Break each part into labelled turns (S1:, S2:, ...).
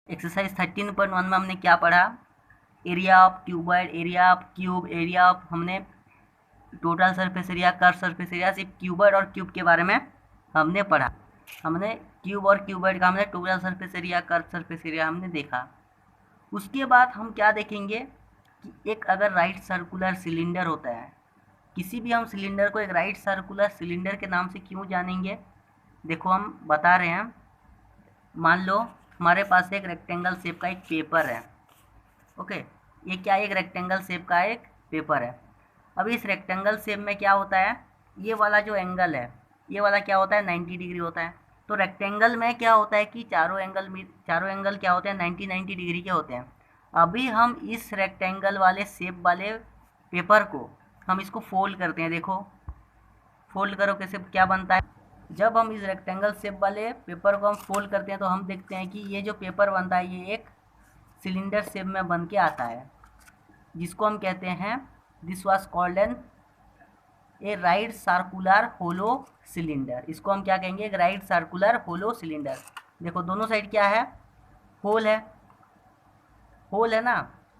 S1: Exercise 13.1 में हमने क्या पढ़ा? Area of cuboid, area of cube, area of हमने total surface area, curve surface area, सिर्फ क्यूबॉइड और क्यूब के बारे में हमने पढ़ा। हमने क्यूब और क्यूबॉइड का हमने total surface area, curve surface area हमने देखा। उसके बाद हम क्या देखेंगे कि एक अगर राइट सर्कुलर सिलेंडर होता है, किसी भी हम सिलेंडर को एक राइट सर्कुलर सिलेंडर के नाम से क्यों जानेंगे? देखो हम बता रहे हैं, मान लो हमारे पास एक रेक्टेंगल शेप का एक पेपर है। ओके, ये क्या एक रेक्टेंगल शेप का एक पेपर है। अब इस रेक्टेंगल शेप में क्या होता है, ये वाला जो एंगल है, ये वाला क्या होता है 90 डिग्री होता है। तो रेक्टेंगल में क्या होता है कि चारों एंगल क्या होते हैं 90 डिग्री के होते हैं। अभी हम इस रेक्टेंगल वाले शेप वाले पेपर को हम इसको फोल्ड करते हैं। देखो फोल्ड करो कैसे, क्या बनता है। जब हम इस रेक्टेंगल शेप वाले पेपर को हम फोल्ड करते हैं तो हम देखते हैं कि ये जो पेपर बनता है ये एक सिलेंडर शेप में बन के आता है, जिसको हम कहते हैं this was called an a right circular hollow cylinder. इसको हम क्या कहेंगे, एक राइट सर्कुलर होलो सिलेंडर। देखो दोनों साइड क्या है, होल है, होल है ना।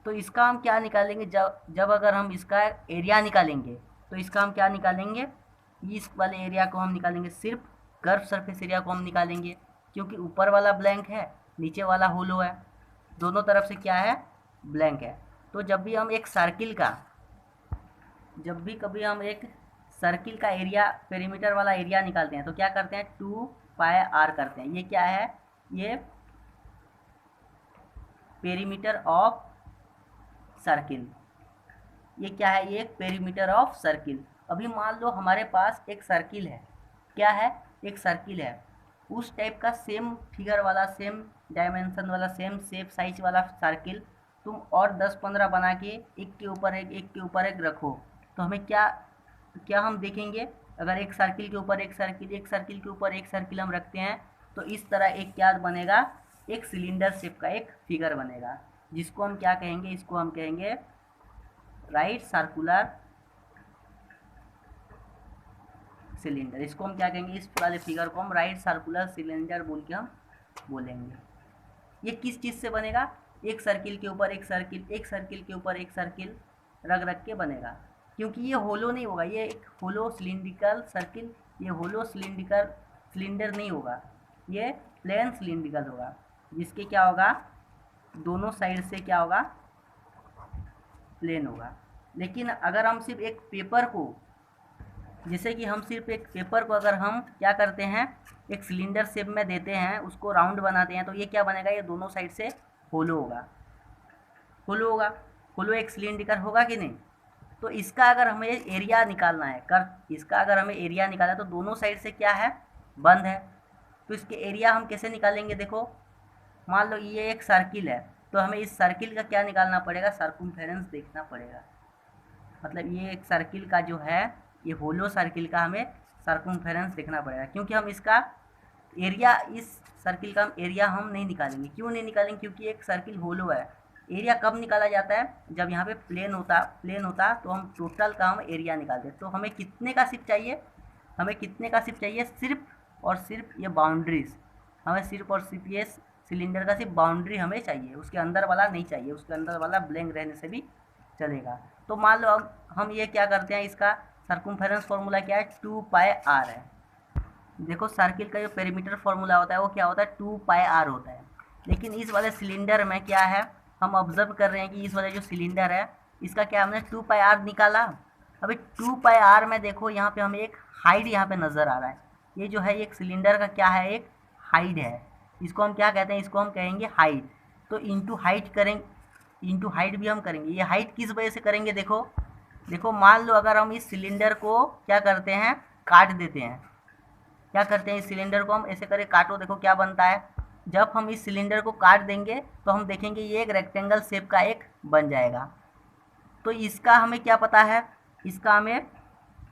S1: तो इसका हम क्या निकालेंगे, जब अगर हम इसका एरिया निकालेंगे तो इसका हम क्या निकालेंगे, इस वाले एरिया को हम निकालेंगे, सिर्फ कर्व सरफेस एरिया को हम निकालेंगे, क्योंकि ऊपर वाला ब्लैंक है, नीचे वाला होलो है, दोनों तरफ से क्या है ब्लैंक है। तो जब भी हम एक सर्किल का, जब भी कभी हम एक सर्किल का एरिया, पेरीमीटर वाला एरिया निकालते हैं तो क्या करते हैं 2πr करते हैं। ये क्या है, ये पेरीमीटर ऑफ सर्किल, ये क्या है, ये पेरीमीटर ऑफ सर्किल। अभी मान लो हमारे पास एक सर्किल है, क्या है एक सर्किल है, उस टाइप का सेम फिगर वाला, सेम डायमेंशन वाला, सेम शेप साइज वाला सर्किल तुम और 10-15 बना के एक के ऊपर एक के ऊपर एक रखो, तो हमें क्या क्या हम देखेंगे, अगर एक सर्किल के ऊपर एक सर्किल, एक सर्किल के ऊपर एक सर्किल हम रखते हैं तो इस तरह एक क्या बनेगा, एक सिलेंडर शेप का एक फिगर बनेगा, जिसको हम क्या कहेंगे, इसको हम कहेंगे राइट सर्कुलर सिलेंडर। इसको हम क्या कहेंगे, इस वाले फिगर को हम राइट सर्कुलर सिलेंडर बोल के हम बोलेंगे। ये किस चीज़ से बनेगा, एक सर्किल के ऊपर एक सर्किल, एक सर्किल के ऊपर एक सर्किल रख रख के बनेगा, क्योंकि ये होलो नहीं होगा, ये एक होलो सिलिंड्रिकल सर्किल, ये होलो सिलिंड्रिकल सिलेंडर नहीं होगा, ये प्लेन सिलिंड्रिकल होगा, जिसके क्या होगा दोनों साइड से क्या होगा प्लेन होगा। लेकिन अगर हम सिर्फ एक पेपर को, जैसे कि हम सिर्फ एक पेपर को अगर हम क्या करते हैं एक सिलेंडर शेप में देते हैं, उसको राउंड बनाते हैं, तो ये क्या बनेगा, ये दोनों साइड से होलो होगा, होलो होगा, होलो एक सिलेंडर होगा कि नहीं। तो इसका अगर हमें एरिया निकालना है, कर इसका अगर हमें एरिया निकालना है तो दोनों साइड से क्या है बंद है, तो इसके एरिया हम कैसे निकालेंगे। देखो मान लो ये एक सर्किल है, तो हमें इस सर्किल का क्या निकालना पड़ेगा, सर्कमफेरेंस देखना पड़ेगा। मतलब ये एक सर्किल का जो है, ये होलो सर्किल का हमें सर्कमफेरेंस देखना पड़ेगा, क्योंकि हम इसका एरिया, इस सर्किल का एरिया हम नहीं निकालेंगे। क्यों नहीं निकालेंगे, क्योंकि एक सर्किल होलो है। एरिया कब निकाला जाता है, जब यहाँ पे प्लेन होता तो हम टोटल का हम एरिया निकालते। तो हमें कितने का सिर्फ चाहिए, हमें कितने का सिर्फ चाहिए, सिर्फ और सिर्फ ये बाउंड्रीज, हमें सिर्फ और सिर्फ ये सिलेंडर का सिर्फ बाउंड्री हमें चाहिए, उसके अंदर वाला नहीं चाहिए, उसके अंदर वाला ब्लैंक रहने से भी चलेगा। तो मान लो अब हम ये क्या करते हैं, इसका सर्कमफेरेंस फॉर्मूला क्या है 2πr है। देखो सर्किल का जो पेरीमीटर फॉर्मूला होता है वो क्या होता है 2πr होता है, लेकिन इस वाले सिलेंडर में क्या है, हम ऑब्जर्व कर रहे हैं कि इस वाले जो सिलेंडर है इसका क्या हमने 2πr निकाला। अभी 2πr में देखो यहाँ पे हमें एक हाइट यहाँ पे नज़र आ रहा है, ये जो है एक सिलेंडर का क्या है एक हाइट है, इसको हम क्या कहते हैं, इसको हम कहेंगे हाइट। तो इंटू हाइट करेंगे, इंटू हाइट भी हम करेंगे। ये हाइट किस वजह से करेंगे, देखो देखो मान लो अगर हम इस सिलेंडर को क्या करते हैं काट देते हैं, क्या करते हैं इस सिलेंडर को हम ऐसे करे काटो, देखो क्या बनता है, जब हम इस सिलेंडर को काट देंगे तो हम देखेंगे ये एक रेक्टेंगल शेप का एक बन जाएगा। तो इसका हमें क्या पता है, इसका हमें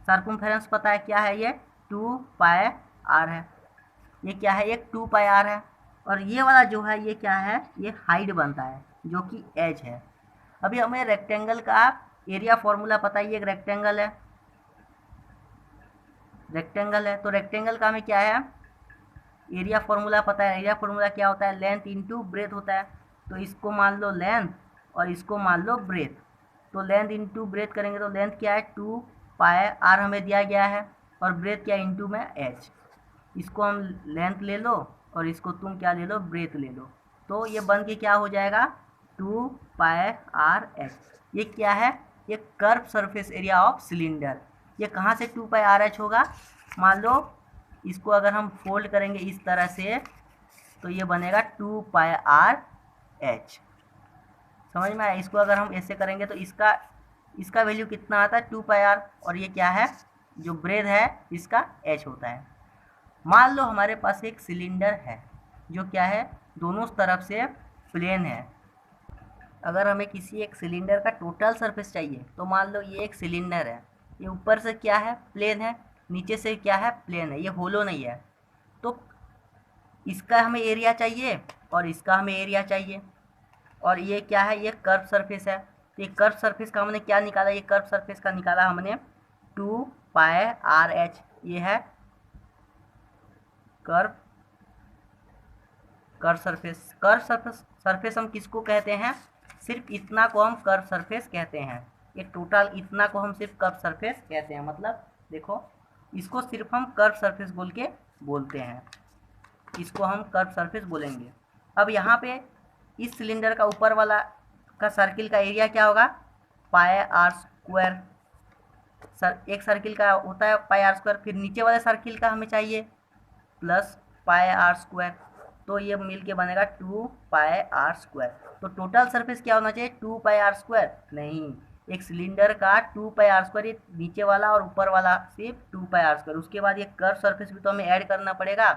S1: सर्कमफेरेंस पता है, क्या है ये 2πr है, ये क्या है एक 2πr है। और ये वाला जो है ये क्या है, ये हाइट बनता है जो कि एज है। अभी हमें रेक्टेंगल का एरिया फॉर्मूला पता है, ये एक रेक्टेंगल है, रेक्टेंगल है, तो रेक्टेंगल का हमें क्या है एरिया फॉर्मूला पता है, एरिया फॉर्मूला क्या होता है, लेंथ इंटू ब्रेथ होता है। तो इसको मान लो लेंथ और इसको मान लो ब्रेथ। तो लेंथ इंटू ब्रेथ करेंगे तो लेंथ क्या है 2 पाई आर हमें दिया गया है, और ब्रेथ क्या इंटू में एच। इसको हम लेंथ ले लो और इसको तुम क्या ले लो, ब्रेथ ले लो। तो ये बन के क्या हो जाएगा 2 पाई आर एच। ये क्या है, ये curve surface area of cylinder. ये कहाँ से 2 पाई आर एच होगा, मान लो इसको अगर हम फोल्ड करेंगे इस तरह से तो ये बनेगा 2 पाई आर एच। समझ में आया। इसको अगर हम ऐसे करेंगे तो इसका वैल्यू कितना आता है 2 पाई आर, और ये क्या है जो ब्रेथ है इसका एच होता है। मान लो हमारे पास एक सिलेंडर है जो क्या है दोनों तरफ से प्लेन है। अगर हमें किसी एक सिलेंडर का टोटल सरफेस चाहिए तो मान लो ये एक सिलेंडर है, ये ऊपर से क्या है प्लेन है, नीचे से क्या है प्लेन है, ये होलो नहीं है। तो इसका हमें एरिया चाहिए और इसका हमें एरिया चाहिए, और ये क्या है ये कर्व सरफेस है। तो ये कर्व सरफेस का हमने क्या निकाला, ये कर्व सरफेस का निकाला हमने 2 पाई आर एच। ये है कर्व सरफेस। सरफेस हम किसको कहते हैं, सिर्फ इतना को हम कर्व सरफेस कहते हैं। ये टोटल इतना को हम सिर्फ कर्व सरफेस कहते हैं। मतलब देखो इसको सिर्फ हम कर्व सरफेस बोल के बोलते हैं, इसको हम कर्व सरफेस बोलेंगे। अब यहाँ पे इस सिलेंडर का ऊपर वाला का सर्किल का एरिया क्या होगा, पाई आर स्क्वायर। एक सर्किल का होता है पाई आर स्क्वायर, फिर नीचे वाले सर्किल का हमें चाहिए प्लस पाई आर स्क्वायर। तो ये मिल के बनेगा 2 पाई आर स्क्वायर। तो टोटल सरफेस क्या होना चाहिए 2 पाई आर स्क्वायर, नहीं, एक सिलेंडर का 2 पाई आर स्क्वायर, ये नीचे वाला और ऊपर वाला सिर्फ 2 पाई आर स्क्वायर। उसके बाद ये कर्व सरफेस भी तो हमें ऐड करना पड़ेगा।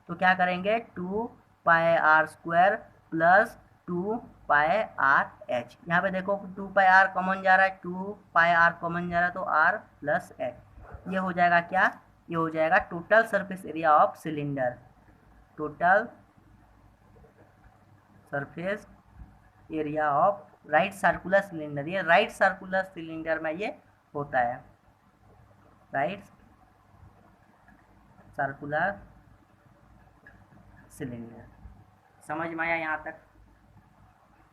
S1: तो क्या करेंगे 2 pi r square plus 2 pi r h. यहाँ पे देखो 2 पाई आर कॉमन जा रहा है, 2 पाई आर कॉमन जा रहा है, तो आर प्लस एच। ये हो जाएगा क्या, ये हो जाएगा total surface area of cylinder. Total surface area of right circular cylinder. ये राइट सर्कुलर सिलेंडर में ये होता है, राइट सर्कुलर सिलेंडर। समझ में आया यहाँ तक।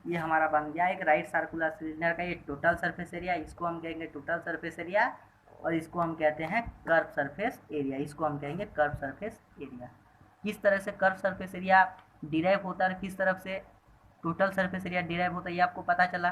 S1: ये हमारा बन गया एक राइट सर्कुलर सिलेंडर का ये टोटल सरफेस एरिया। इसको हम कहेंगे टोटल सरफेस एरिया, और इसको हम कहते हैं कर्व सरफेस एरिया। इसको हम कहेंगे कर्व सरफेस एरिया। किस तरह से कर्व सरफेस एरिया डिराइव होता है, किस तरफ से टोटल सरफेस एरिया डिराइव होता है, ये आपको पता चला।